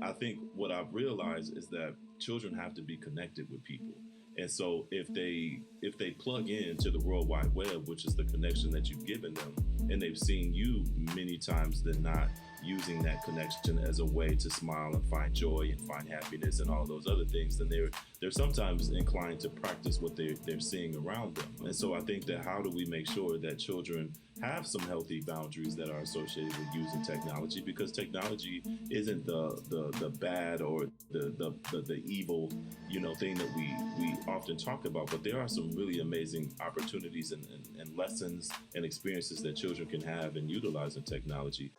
I think what I've realized is that children have to be connected with people. And so if they plug into the World Wide Web, which is the connection that you've given them, and they've seen you many times than not using that connection as a way to smile and find joy and find happiness and all those other things, then they're sometimes inclined to practice what they're seeing around them. And so I think that how do we make sure that children have some healthy boundaries that are associated with using technology, because technology isn't the bad or the evil, thing that we often talk about, but there are some really amazing opportunities and lessons and experiences that children can have in utilizing technology.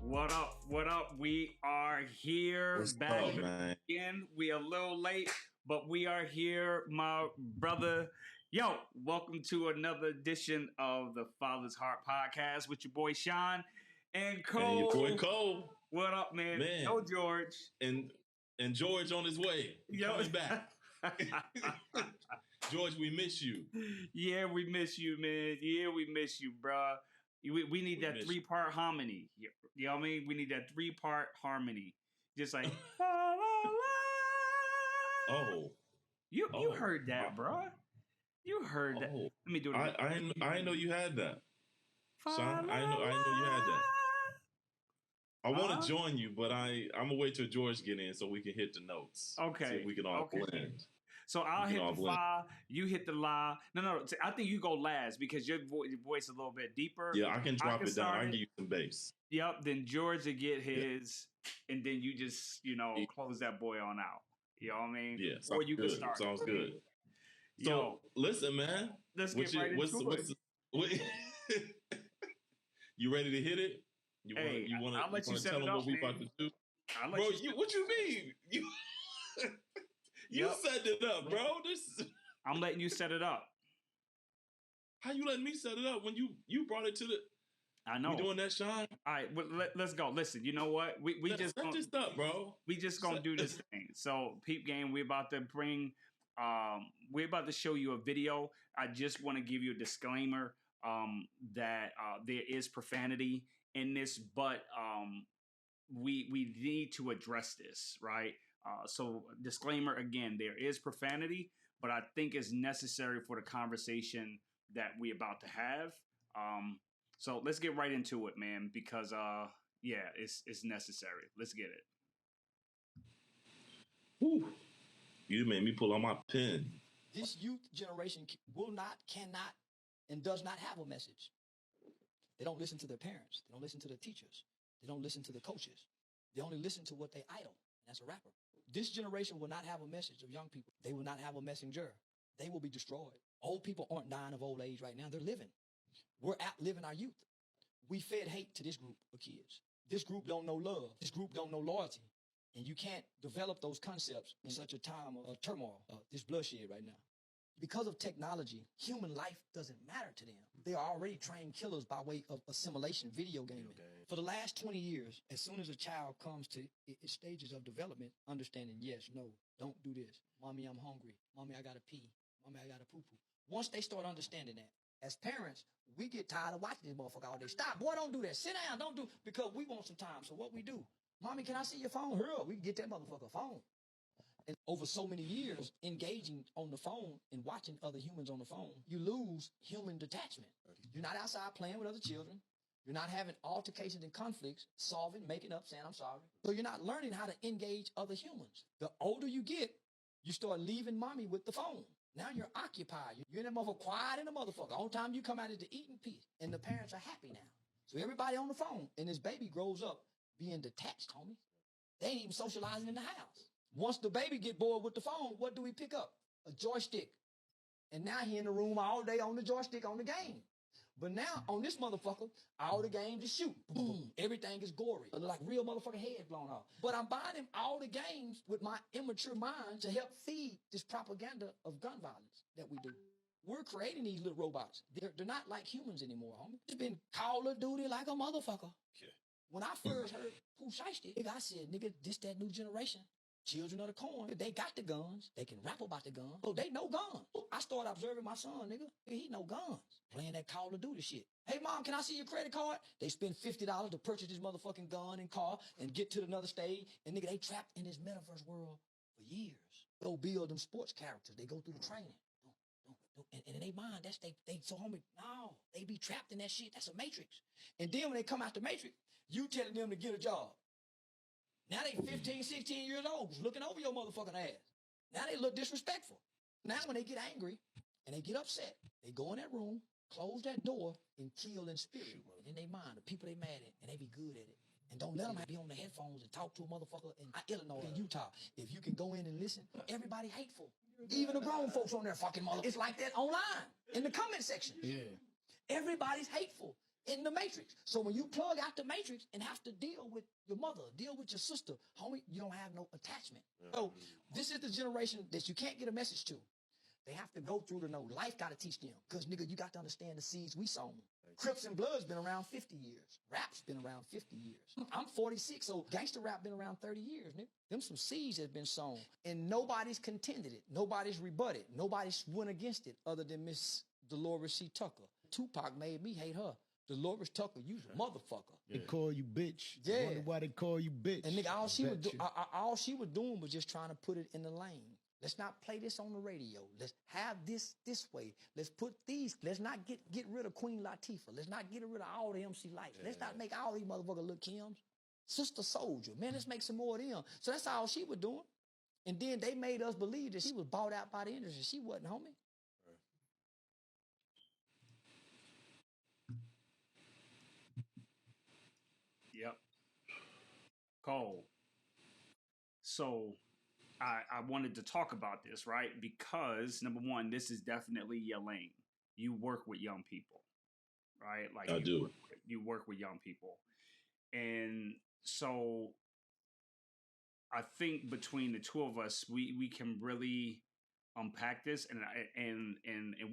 What up? What up? We are here What's back up, man? again. We are a little late, but we are here, my brother. Yo, welcome to another edition of the Father's Heart Podcast with your boy Shon and Cole. And your boy Cole. What up, man? Yo, George. And George on his way. Coming back. George, we miss you. Yeah, we miss you, man. Yeah, we miss you, bruh. We need that three-part harmony. You know what I mean? We need that three-part harmony. Just like la, la, la. Oh. You heard that, bro. You heard that. Let me do it again. I didn't know you had that. Shon, I know you had that. I want to join you, but I'm gonna wait till George get in so we can hit the notes. Okay. See if we can all blend. So I'll hit the fa, you hit the la. No. I think you go last because your voice is a little bit deeper. Yeah, I can drop it down. I can give you some bass. Yep. Then George will get his, and then you just close that boy on out. You know what I mean? Yeah. Or you can start. Sounds good. So listen, man. Let's get right into it. You ready to hit it? I'll let you set tell it them up, what we about to do? Bro, what you mean? You set it up, bro. I'm letting you set it up. How you letting me set it up when you brought it to the? I know. We doing that, Shon? All right, well, let's go. Listen, you know what? We just set this up, bro. We just gonna do this thing. So, peep game, we're about to show you a video. I just want to give you a disclaimer that there is profanity in this, but we need to address this, right? So disclaimer again, there is profanity, but I think it's necessary for the conversation that we're about to have. So let's get right into it, man, because it's necessary. Let's get it. Whew. You made me pull out my pen. This youth generation cannot, and does not have a message. They don't listen to their parents. They don't listen to their teachers. They don't listen to the coaches. They only listen to what they idol. That's a rapper. This generation will not have a message of young people. They will not have a messenger. They will be destroyed. Old people aren't dying of old age right now. They're living. We're outliving our youth. We fed hate to this group of kids. This group don't know love. This group don't know loyalty. And you can't develop those concepts in such a time of turmoil, this bloodshed right now. Because of technology, human life doesn't matter to them. They are already trained killers by way of assimilation, video gaming. For the last 20 years, as soon as a child comes to its stages of development, understanding, yes, no, don't do this. Mommy, I'm hungry. Mommy, I gotta pee. Mommy, I gotta poo-poo. Once they start understanding that, as parents, we get tired of watching this motherfucker all day. Stop, boy, don't do that. Sit down, don't do, because we want some time. So what we do? Mommy, can I see your phone? Hurry up, we can get that motherfucker a phone. And over so many years, engaging on the phone and watching other humans on the phone, you lose human detachment. You're not outside playing with other children. You're not having altercations and conflicts, solving, making up, saying, I'm sorry. So you're not learning how to engage other humans. The older you get, you start leaving mommy with the phone. Now you're occupied. You're in that motherfucker, quiet in the motherfucker. All the time you come out is to eat in peace. And the parents are happy now. So everybody on the phone, and this baby grows up being detached, homie. They ain't even socializing in the house. Once the baby get bored with the phone, what do we pick up? A joystick. And now he in the room all day on the joystick on the game. But now on this motherfucker, all the games is shoot. Boom. Everything is gory. Like real motherfucking head blown off. But I'm buying him all the games with my immature mind to help feed this propaganda of gun violence that we do. We're creating these little robots. They're not like humans anymore, homie. It's been Call of Duty like a motherfucker. When I first heard Pooh Shiesty, nigga, I said, nigga, this that new generation. Children of the corn, they got the guns. They can rap about the guns. Oh, they know guns. I started observing my son, nigga. He know guns. Playing that Call of Duty shit. Hey, mom, can I see your credit card? They spend $50 to purchase this motherfucking gun and car and get to another stage. And nigga, they trapped in this metaverse world for years. Go build them sports characters. They go through the training. And in their mind, that's they so homie, no, they be trapped in that shit. That's a matrix. And then when they come out the matrix, you telling them to get a job. Now they 15, 16 years old, looking over your motherfucking ass. Now they look disrespectful. Now when they get angry and they get upset, they go in that room, close that door, and kill in spirit. In their mind, the people they mad at, and they be good at it. And don't let them be on the headphones and talk to a motherfucker in Illinois, in Utah. If you can go in and listen, everybody hateful. Even the grown folks on their fucking mother. It's like that online, in the comment section. Yeah. Everybody's hateful in the matrix. So when you plug out the matrix and have to deal with your mother, deal with your sister, homie, you don't have no attachment. So this is the generation that you can't get a message to. They have to go through to know. Life got to teach them. Because, nigga, you got to understand the seeds we sown. Crips and Blood's been around 50 years. Rap's been around 50 years. I'm 46, so gangster rap been around 30 years, nigga. Them some seeds has been sown. And nobody's contended it. Nobody's rebutted. Nobody's went against it other than Miss Dolores C. Tucker. Tupac made me hate her. Dolores Tucker, you's a motherfucker. They call you bitch. Yeah. I wonder why they call you bitch. And nigga, all she was doing was just trying to put it in the lane. Let's not play this on the radio. Let's have this way. Let's put these. Let's not get rid of Queen Latifah. Let's not get rid of all the MC Lights. Yeah. Let's not make all these motherfuckers look Kims. Sister Soldier. Man, let's make some more of them. So that's all she was doing. And then they made us believe that she was bought out by the industry. She wasn't, homie. Yep. Cole. So I wanted to talk about this, right? Because number one, this is definitely your lane. You work with young people, right? Like I do. You work with young people. And so I think between the two of us, we can really unpack this, and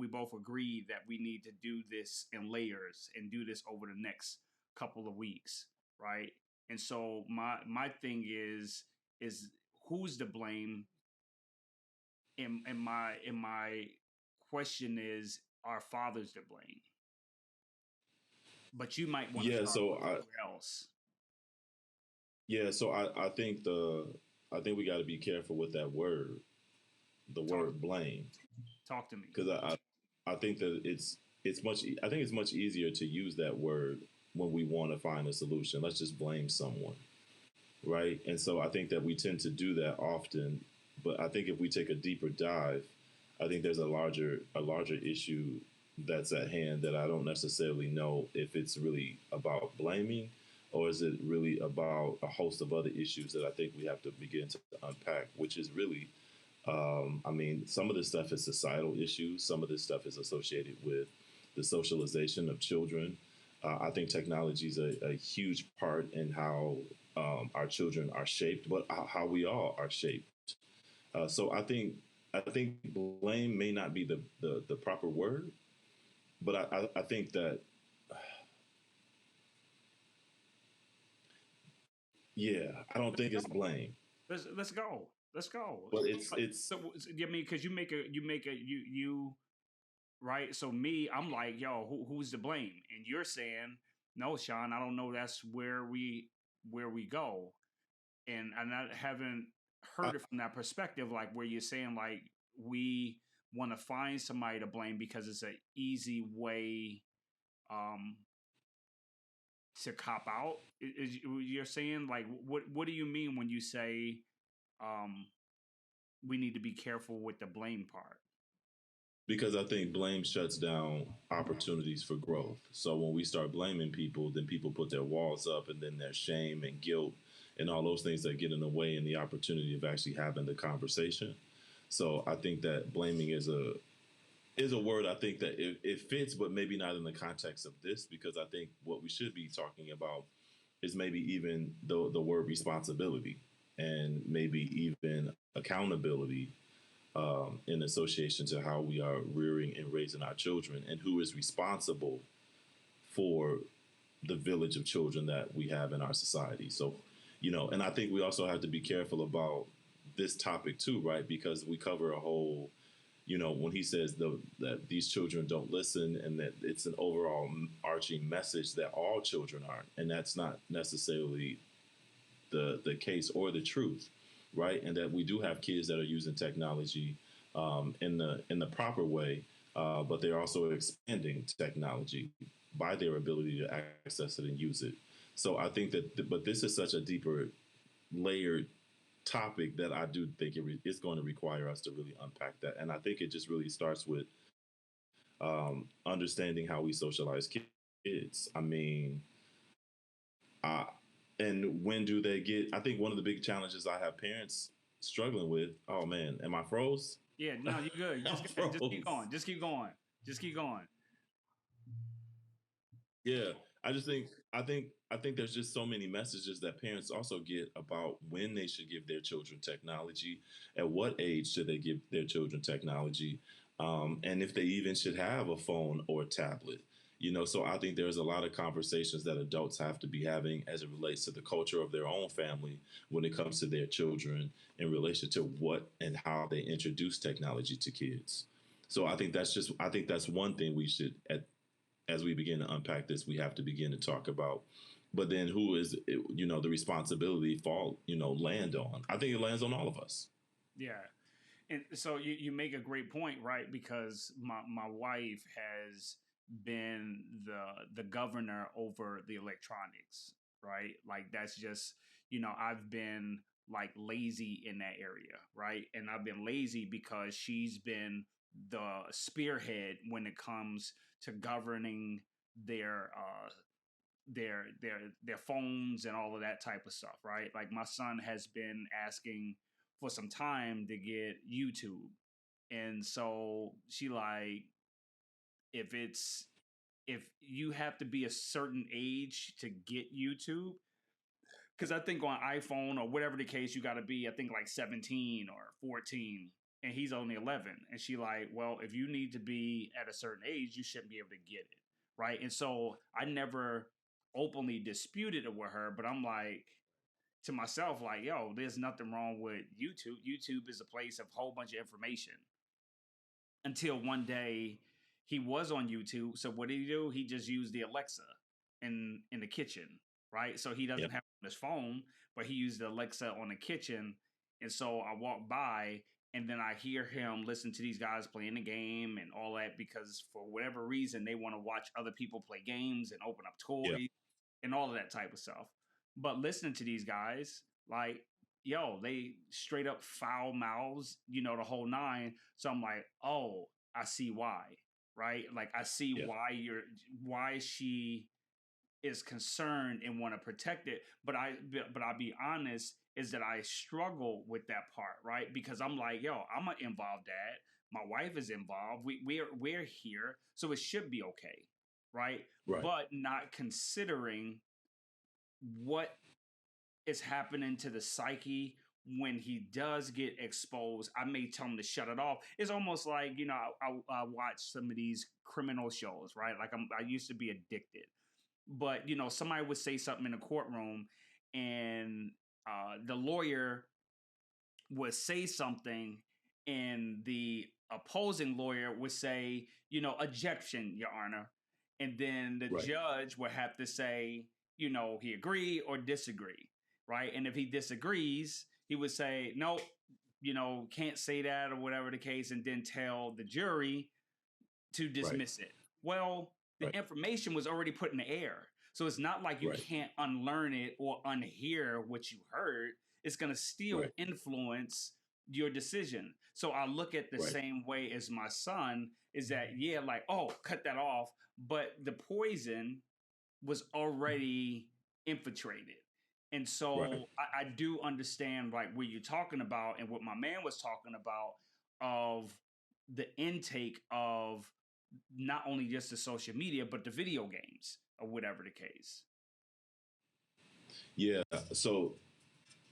we both agree that we need to do this in layers and do this over the next couple of weeks, right? And so my thing is who's to blame? And my question is, are fathers to blame? But you might want to start somewhere else. Yeah, so I think we got to be careful with that word, word blame. Talk to me, because I think that it's much easier to use that word when we want to find a solution. Let's just blame someone, right? And so I think that we tend to do that often. But I think if we take a deeper dive, I think there's a larger issue that's at hand that I don't necessarily know if it's really about blaming, or is it really about a host of other issues that I think we have to begin to unpack, which is really, some of this stuff is societal issues. Some of this stuff is associated with the socialization of children. I think technology is a huge part in how our children are shaped, but how we all are shaped. So I think blame may not be the proper word, but I think that, I don't think it's blame. Let's go. But it's so, I mean, because you make a right. So me, I'm like, yo, who's to blame? And you're saying, no, Shon, I don't know. That's where we go, and I haven't heard it from that perspective, like where you're saying like we want to find somebody to blame because it's an easy way to cop out. You're saying like what do you mean when you say we need to be careful with the blame part? Because I think blame shuts down opportunities for growth. So when we start blaming people, then people put their walls up, and then their shame and guilt and all those things that get in the way in the opportunity of actually having the conversation. So I think that blaming is a word. I think that it fits, but maybe not in the context of this, because I think what we should be talking about is maybe even the word responsibility, and maybe even accountability in association to how we are rearing and raising our children, and who is responsible for the village of children that we have in our society. So, and I think we also have to be careful about this topic too, right? Because we cover a whole, when he says that these children don't listen, and that it's an overall arching message that all children aren't, and that's not necessarily the case or the truth, right? And that we do have kids that are using technology in the proper way, but they're also expanding technology by their ability to access it and use it. So I think that, but this is such a deeper, layered topic that I do think it's going to require us to really unpack that. And I think it just really starts with understanding how we socialize kids. I mean, uh, and when do they get? I think one of the big challenges I have parents struggling with. Oh man, am I froze? Yeah, no, you're good. I'm Just keep froze. going. Just keep going. Just keep going. Yeah, I think there's just so many messages that parents also get about when they should give their children technology, at what age should they give their children technology, and if they even should have a phone or a tablet. So I think there's a lot of conversations that adults have to be having as it relates to the culture of their own family when it comes to their children in relation to what and how they introduce technology to kids. So I think that's one thing we should, as we begin to unpack this, we have to begin to talk about. But then who is, the responsibility fall, land on? I think it lands on all of us. Yeah. And so you make a great point, right? Because my wife has been the governor over the electronics, right? Like that's just, I've been like lazy in that area, right? And I've been lazy because she's been the spearhead when it comes to governing their their phones and all of that type of stuff, right? Like my son has been asking for some time to get YouTube. And so she like, if it's if you have to be a certain age to get YouTube, because I think on iPhone or whatever the case, you got to be, I think like 17 or 14, and he's only 11. And she like, well, if you need to be at a certain age, you shouldn't be able to get it, right? And so I never openly disputed it with her, but I'm like to myself, like, yo, there's nothing wrong with YouTube. YouTube is a place of a whole bunch of information, until one day he was on YouTube. So what did he do? He just used the Alexa in the kitchen, right? So he doesn't Yep. have it on his phone, but he used the Alexa on the kitchen. And so I walk by and then I hear him listen to these guys playing the game and all that, because for whatever reason they want to watch other people play games and open up Yep. toys and all of that type of stuff. But listening to these guys, like, yo, they straight up foul mouths, the whole nine. So I'm like, oh, I see why, right? Like I see Yep. why she is concerned and want to protect it. But I'll be honest, is that I struggle with that part, right? Because I'm like, yo, I'm an involved dad. My wife is involved. We're here, so it should be okay, right? Right. But not considering what is happening to the psyche when he does get exposed. I may tell him to shut it off. It's almost like, I watch some of these criminal shows, right? Like I used to be addicted, but somebody would say something in a courtroom, and the lawyer would say something, and the opposing lawyer would say, objection, Your Honor. And then the Right. judge would have to say, he agree or disagree, right? And if he disagrees, he would say, no, can't say that or whatever the case, and then tell the jury to Right. dismiss it. Well, the Right. information was already put in the air. So it's not like you Right. can't unlearn it or unhear what you heard. It's going to still Right. influence your decision. So I look at the Right. same way as my son, is that, yeah, like, oh, cut that off. But the poison was already infiltrated. And Right. so I do understand like what you're talking about and what my man was talking about, of the intake of not only just the social media, but the video games or whatever the case. Yeah. So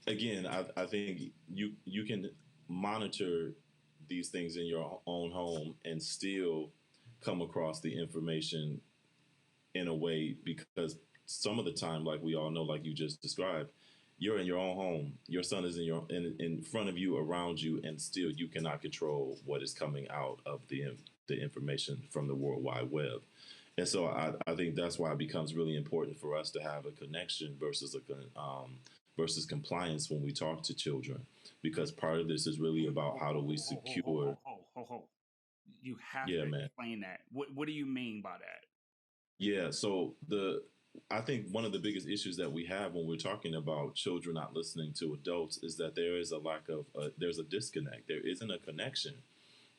again, I think you can monitor these things in your own home and still come across the information in a way, because some of the time, like we all know, like you just described, you're in your own home. Your son is in front of you, around you, and still you cannot control what is coming out of the information from the World Wide Web. And so I think that's why it becomes really important for us to have a connection versus compliance when we talk to children, because part of this is really about how do we secure. You have Yeah, to man. explain that. What do you mean by that? Yeah, so I think one of the biggest issues that we have when we're talking about children not listening to adults is that there is a lack of there's a disconnect. There isn't a connection,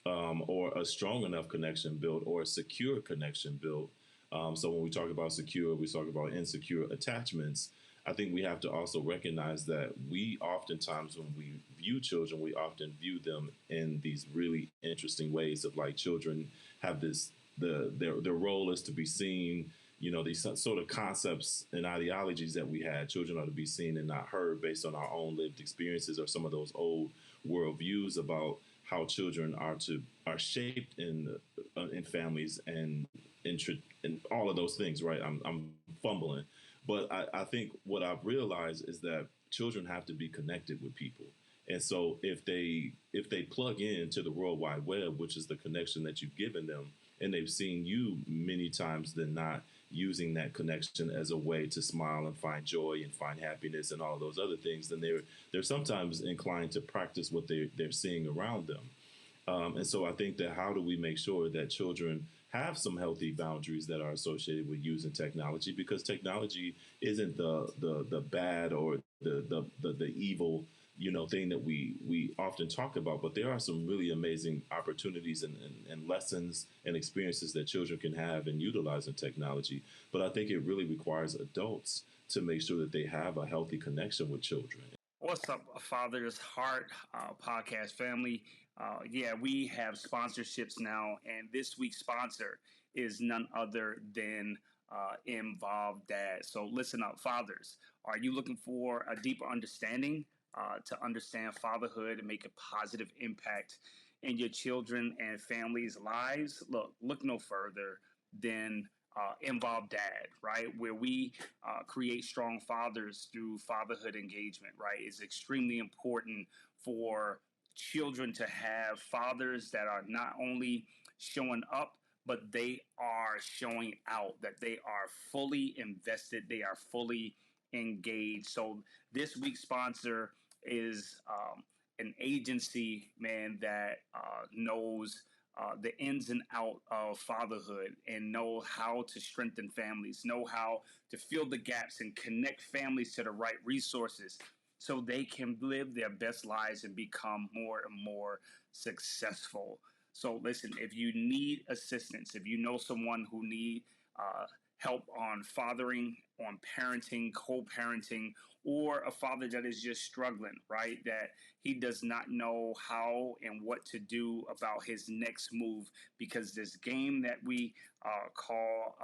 or a strong enough connection built, or a secure connection built. So when we talk about secure, we talk about insecure attachments. I think we have to also recognize that we oftentimes, when we view children, we often view them in these really interesting ways of, like, children have this, their role is to be seen, these sort of concepts and ideologies that we had. Children are to be seen and not heard based on our own lived experiences, or some of those old worldviews about how children are shaped in families and in all of those things, right? I'm fumbling, but I think what I've realized is that children have to be connected with people. And so if they plug into the World Wide Web, which is the connection that you've given them, and they've seen you many times than not using that connection as a way to smile and find joy and find happiness and all of those other things, then they're sometimes inclined to practice what they're seeing around them. And so I think that how do we make sure that children have some healthy boundaries that are associated with using technology? Because technology isn't the bad or the evil, thing that we often talk about, but there are some really amazing opportunities and lessons and experiences that children can have in utilizing technology. But I think it really requires adults to make sure that they have a healthy connection with children. What's up, Father's Heart podcast family? Yeah, we have sponsorships now, and this week's sponsor is none other than Involved Dad. So listen up, fathers. Are you looking for a deeper understanding to understand fatherhood and make a positive impact in your children and families' lives? Look no further than Involved Dad, right? Where we create strong fathers through fatherhood engagement, right? It's extremely important for children to have fathers that are not only showing up, but they are showing out, that they are fully invested, they are fully engaged. So this week's sponsor is an agency, man, that knows the ins and out of fatherhood and know how to strengthen families, know how to fill the gaps and connect families to the right resources so they can live their best lives and become more and more successful. So listen, if you need assistance, if you know someone who need help on fathering, on parenting, co-parenting, or a father that is just struggling, right? That he does not know how and what to do about his next move, because this game that we call,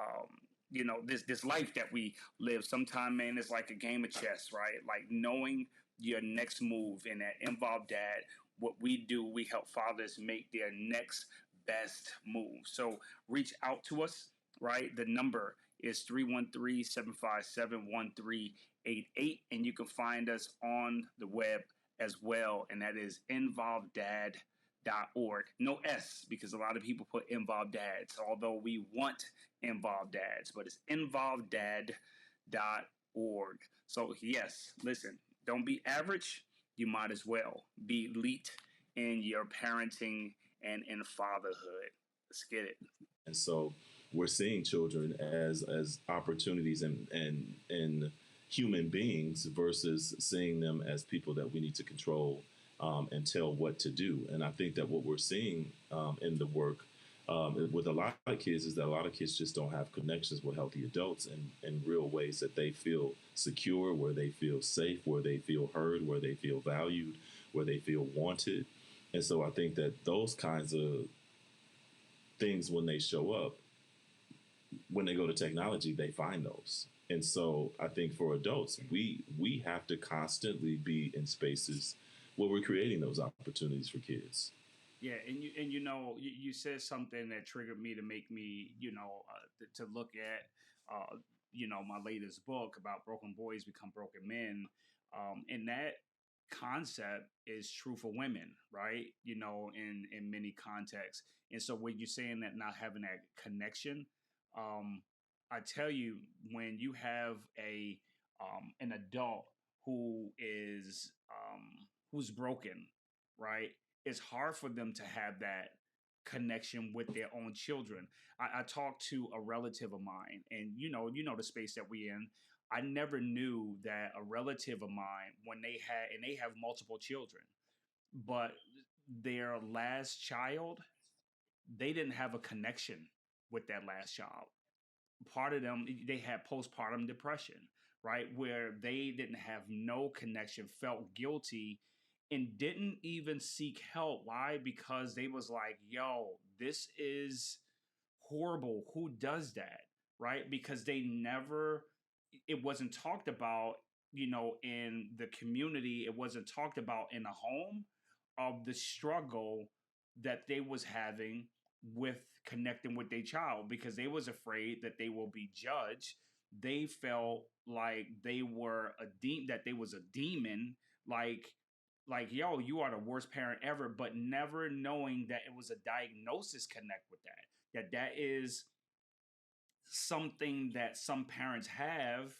this life that we live, sometime, man, is like a game of chess, right? Like knowing your next move. And at Involved Dad, what we do, we help fathers make their next best move. So reach out to us, right? The number is 313-757-1388, and you can find us on the web as well, and that is involveddad.org. No S, because a lot of people put Involved Dads, although we want Involved Dads, but it's involveddad.org. So yes, listen, don't be average. You might as well be elite in your parenting and in fatherhood. Let's get it. And so we're seeing children as opportunities and human beings versus seeing them as people that we need to control, and tell what to do. And I think that what we're seeing in the work with a lot of kids is that a lot of kids just don't have connections with healthy adults in real ways that they feel secure, where they feel safe, where they feel heard, where they feel valued, where they feel wanted. And so I think that those kinds of things, when they show up, when they go to technology, they find those. And so I think for adults, we have to constantly be in spaces where we're creating those opportunities for kids. Yeah, and you said something that triggered me to make me to look at my latest book about broken boys become broken men. And that concept is true for women, right? In many contexts. And so when you're saying that not having that connection, I tell you, when you have an adult who is who's broken, right? It's hard for them to have that connection with their own children. I talked to a relative of mine, and the space that we in. I never knew that a relative of mine, when they have multiple children, but their last child, they didn't have a connection with that last child. Part of them, they had postpartum depression, right, where they didn't have no connection, felt guilty, and didn't even seek help. Why? Because they was like, yo, this is horrible. Who does that? Right? Because they never, it wasn't talked about, in the community. It wasn't talked about in the home, of the struggle that they was having with connecting with their child, because they was afraid that they will be judged. They felt like they were that they was a demon, like, yo, you are the worst parent ever, but never knowing that it was a diagnosis connect with that is something that some parents have,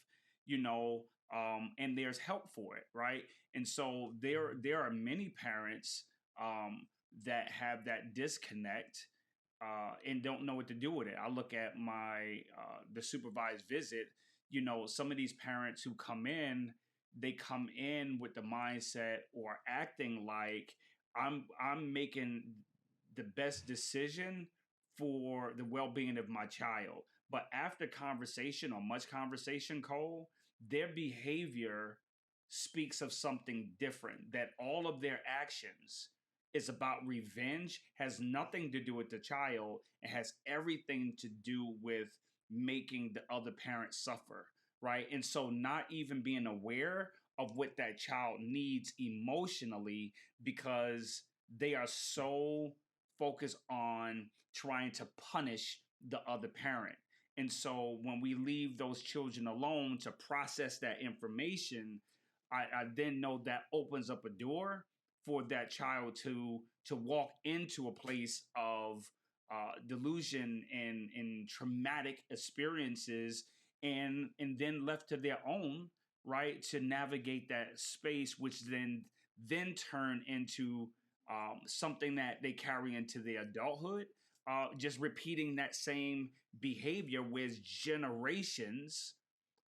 and there's help for it, right? And so there are many parents that have that disconnect, and don't know what to do with it. I look at the supervised visit. Some of these parents who come in, they come in with the mindset or acting like I'm making the best decision for the well-being of my child. But after conversation, or much conversation, Cole, their behavior speaks of something different. That all of their actions is about revenge, has nothing to do with the child, and has everything to do with making the other parent suffer, right? And so not even being aware of what that child needs emotionally, because they are so focused on trying to punish the other parent. And so when we leave those children alone to process that information, I then know that opens up a door for that child to walk into a place of delusion and traumatic experiences, and then left to their own, right, to navigate that space, which then turn into something that they carry into their adulthood, just repeating that same behavior with generations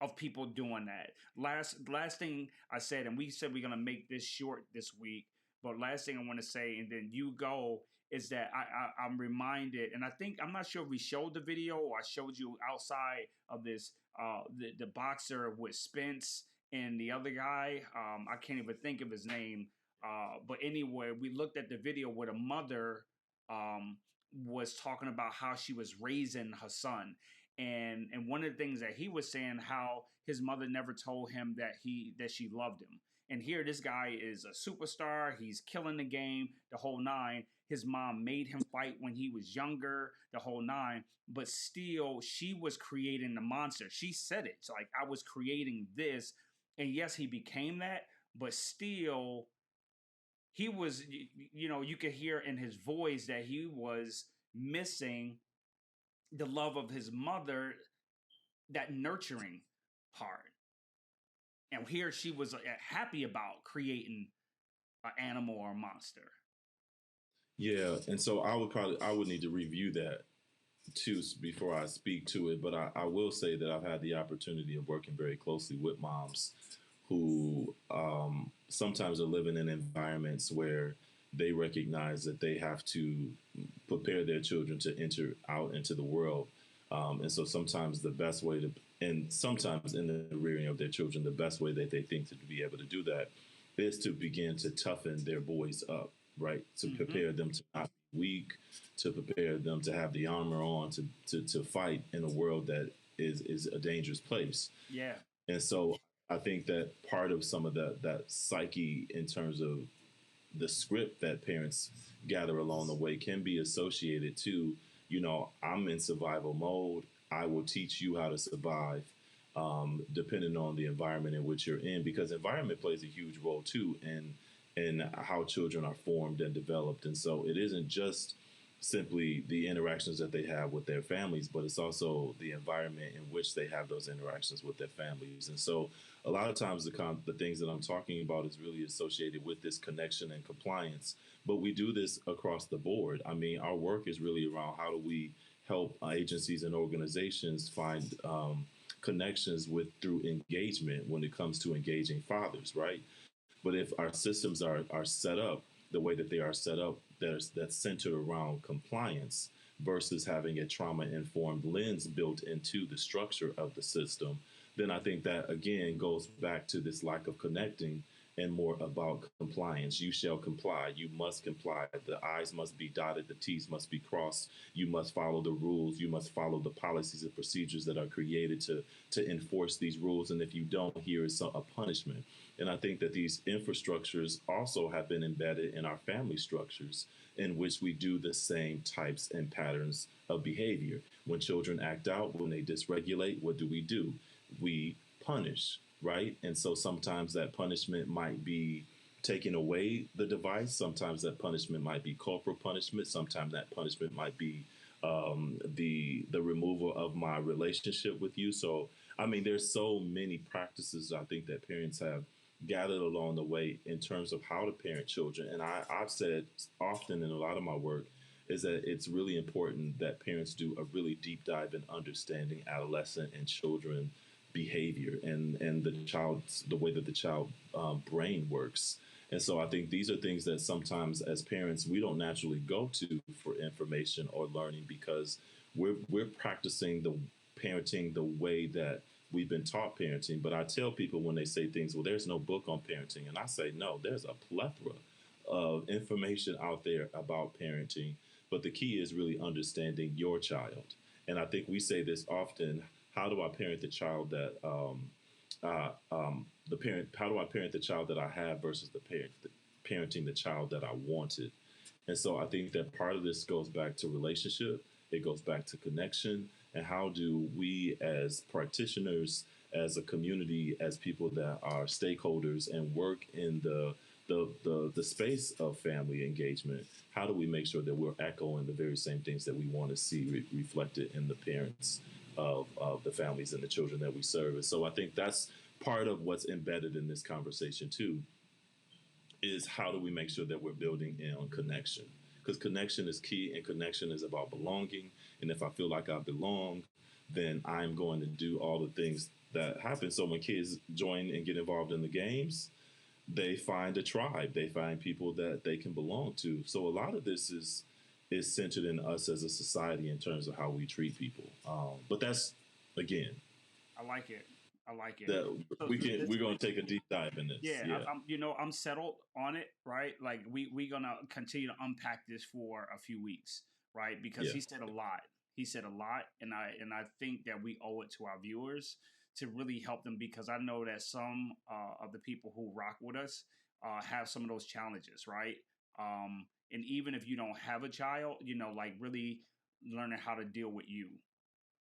of people doing that. Last thing I said, and we said we're gonna make this short this week, but last thing I want to say, and then you go, is that I'm reminded, and I think, I'm not sure if we showed the video or I showed you outside of this, the boxer with Spence and the other guy. I can't even think of his name. But anyway, we looked at the video where the mother was talking about how she was raising her son. And one of the things that he was saying, how his mother never told him that she loved him. And here, this guy is a superstar. He's killing the game, the whole nine. His mom made him fight when he was younger, the whole nine. But still, she was creating the monster. She said it. It's like, I was creating this. And yes, he became that. But still, he was, you could hear in his voice that he was missing the love of his mother, that nurturing part. And here she was happy about creating an animal or a monster. Yeah, and so I would need to review that too before I speak to it. But I will say that I've had the opportunity of working very closely with moms who sometimes are living in environments where they recognize that they have to prepare their children to enter out into the world. And so sometimes the best way to, and sometimes in the rearing of their children, the best way that they think to be able to do that is to begin to toughen their boys up, right? To prepare them to not be weak, to prepare them to have the armor on, to fight in a world that is a dangerous place. Yeah. And so I think that part of some of that psyche in terms of the script that parents gather along the way can be associated to, I'm in survival mode. I will teach you how to survive. depending on the environment in which you're in, because environment plays a huge role too in how children are formed and developed. And so it isn't just simply the interactions that they have with their families, but it's also the environment in which they have those interactions with their families. And so a lot of times the things that I'm talking about is really associated with this connection and compliance. But we do this across the board. I mean, our work is really around how do we help agencies and organizations find connections with through engagement when it comes to engaging fathers, right? But if our systems are set up the way that they are set up, that's centered around compliance versus having a trauma informed lens built into the structure of the system, then I think that again goes back to this lack of connecting and more about compliance. You shall comply. You must comply. The I's must be dotted. The T's must be crossed. You must follow the rules. You must follow the policies and procedures that are created to enforce these rules. And if you don't, here is a punishment. And I think that these infrastructures also have been embedded in our family structures in which we do the same types and patterns of behavior. When children act out, when they dysregulate, what do? We punish, right? And so sometimes that punishment might be taking away the device. Sometimes that punishment might be corporal punishment. Sometimes that punishment might be the removal of my relationship with you. So I mean, there's so many practices I think that parents have gathered along the way in terms of how to parent children. And I've said often in a lot of my work is that it's really important that parents do a really deep dive in understanding adolescent and children behavior and the way that the child brain works. And so I think these are things that sometimes as parents we don't naturally go to for information or learning because we're practicing the parenting the way that we've been taught parenting. But I tell people when they say things, well, there's no book on parenting. And I say, no, there's a plethora of information out there about parenting. But the key is really understanding your child. And I think we say this often, how do I parent the child that how do I parent the child that I have versus parenting the child that I wanted? And so I think that part of this goes back to relationship, it goes back to connection, and how do we as practitioners, as a community, as people that are stakeholders and work in the space of family engagement, how do we make sure that we're echoing the very same things that we want to see reflected in the parents of the families and the children that we serve? And so I think that's part of what's embedded in this conversation too, is how do we make sure that we're building in on connection? Because connection is key and connection is about belonging. And if I feel like I belong, then I'm going to do all the things that happen. So when kids join and get involved in the games, they find a tribe, they find people that they can belong to. So a lot of this is centered in us as a society in terms of how we treat people. But that's again, I like it. I like it. that So we're going to take a deep dive in this. yeah, Yeah. I'm settled on it, right? Like we gonna continue to unpack this for a few weeks, right? Because Yeah. he said a lot. He said a lot, and I think that we owe it to our viewers to really help them because I know that some of the people who rock with us have some of those challenges, right? And even if you don't have a child, like really learning how to deal with you,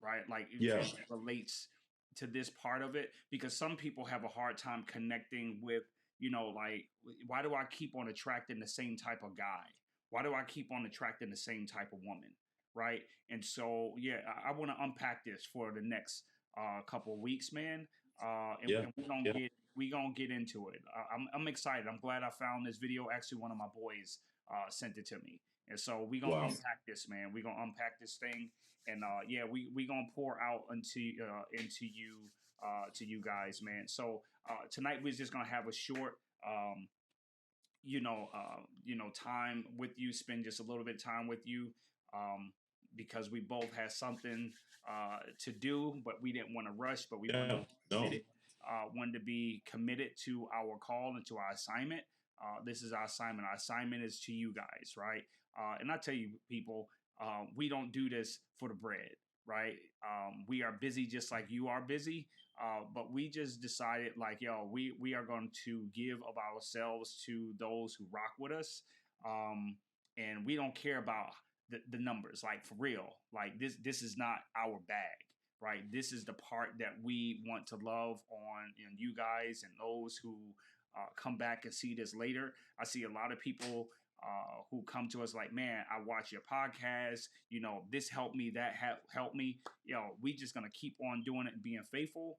right? Like Yeah. it relates to this part of it because some people have a hard time connecting with, like why do I keep on attracting the same type of guy? Why do I keep on attracting the same type of woman? Right. And so, yeah, I want to unpack this for the next couple of weeks, man. Yeah. And Yeah. we gonna get into it. I'm excited. I'm glad I found this video. Actually, one of my boys sent it to me, and so we gonna Wow. unpack this, man. We gonna unpack this thing, and yeah, we gonna pour out into you to you guys, man. So tonight we're just gonna have a short time with you, spend just a little bit of time with you, because we both had something to do, but we didn't want to rush, but we Yeah. No. wanted to be committed to our call and to our assignment. This is our assignment. Our assignment is to you guys, right? And I tell you, people, we don't do this for the bread, right? We are busy just like you are busy. But we just decided like, yo, we are going to give of ourselves to those who rock with us. And we don't care about the numbers, like for real, like this is not our bag. right? This is the part that we want to love on you guys and those who come back and see this later. I see a lot of people who come to us like, man, I watch your podcast. This helped me, that helped me. We just going to keep on doing it and being faithful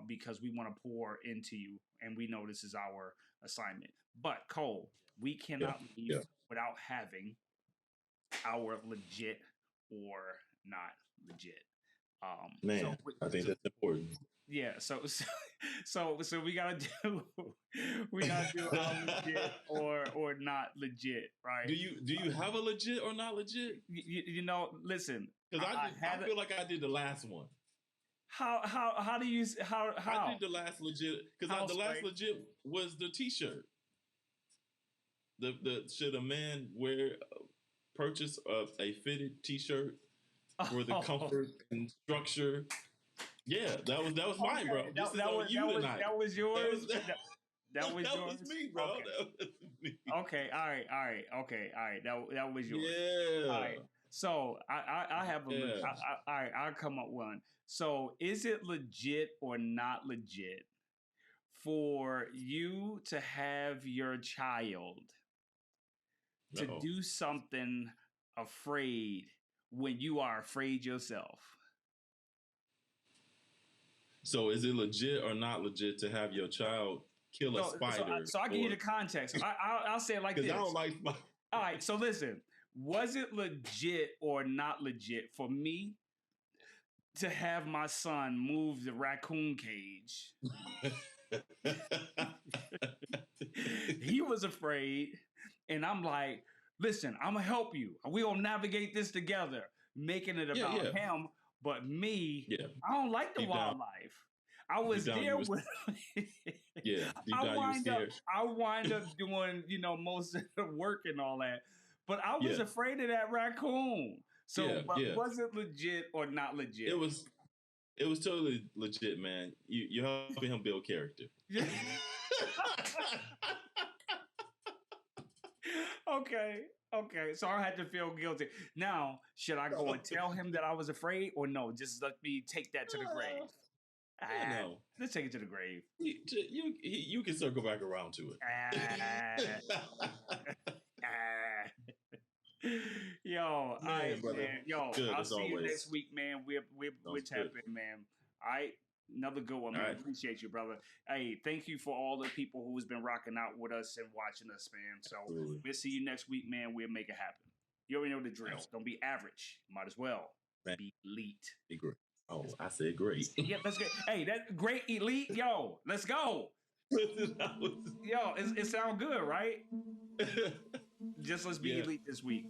because we want to pour into you. And we know this is our assignment. But Cole, we cannot leave without having our legit or not legit. Man, I think that's important. Yeah, so we gotta do our legit or not legit, right? Do you have a legit or not legit? Listen, because I feel like I did the last one. How do you how I did the last legit because the last legit was the T-shirt. The should a man purchase a fitted T-shirt for the comfort and structure? Yeah, that was mine, bro. This is on you tonight. That was yours. That was yours. That was me, bro. Okay. That was me. Okay. All right. Okay. All right. That was yours. Yeah. All right. So I have I'll come up one. So is it legit or not legit for you to have your child to do something afraid when you are afraid yourself? So is it legit or not legit to have your child kill a spider? So I'll give you the context. I'll say it like this. Because I don't like spiders. All right, so listen. Was it legit or not legit for me to have my son move the raccoon cage? He was afraid, and I'm like, listen, I'm going to help you. We're going to navigate this together, making it about him. But me, I don't like the wildlife. I was there with. I wind up doing, most of the work and all that. But I was afraid of that raccoon. So, was it legit or not legit? It was totally legit, man. You're helping him build character. Okay, so I had to feel guilty. Now, should I go and tell him that I was afraid, or no? Just let me take that to the grave. No, let's take it to the grave. You can circle back around to it. Yo, man, all right, brother. man. Yo, good, I'll see always. you next week, man. We're tapping, man. All right. Another good one, man. Right. Appreciate you, brother. Hey, thank you for all the people who's been rocking out with us and watching us, man. So we'll see you next week, man. We'll make it happen. You already know the drill. Don't be average. Might as well be elite. Be great. Oh, I said great. Yeah, that's good. Hey, that great elite. Yo, let's go. Yo, it sounds good, right? Just let's be elite this week.